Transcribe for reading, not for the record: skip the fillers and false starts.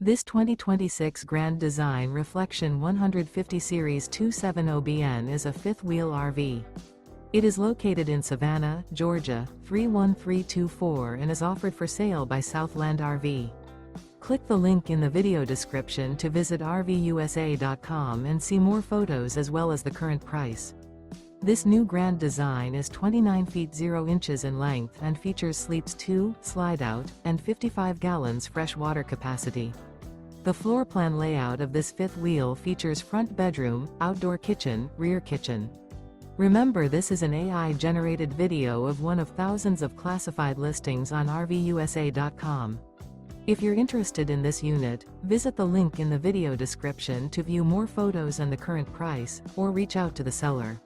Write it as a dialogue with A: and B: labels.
A: This 2026 Grand Design Reflection 150 Series 270BN is a fifth-wheel RV. It is located in Savannah, Georgia, 31324 and is offered for sale by Southland RV. Click the link in the video description to visit RVUSA.com and see more photos as well as the current price. This new Grand Design is 29 feet 0 inches in length and features sleeps 2, Slideout, and 55 gallons fresh water capacity. The floor plan layout of this fifth wheel features front bedroom, outdoor kitchen, rear kitchen. Remember, this is an AI-generated video of one of thousands of classified listings on RVUSA.com. If you're interested in this unit, visit the link in the video description to view more photos and the current price, or reach out to the seller.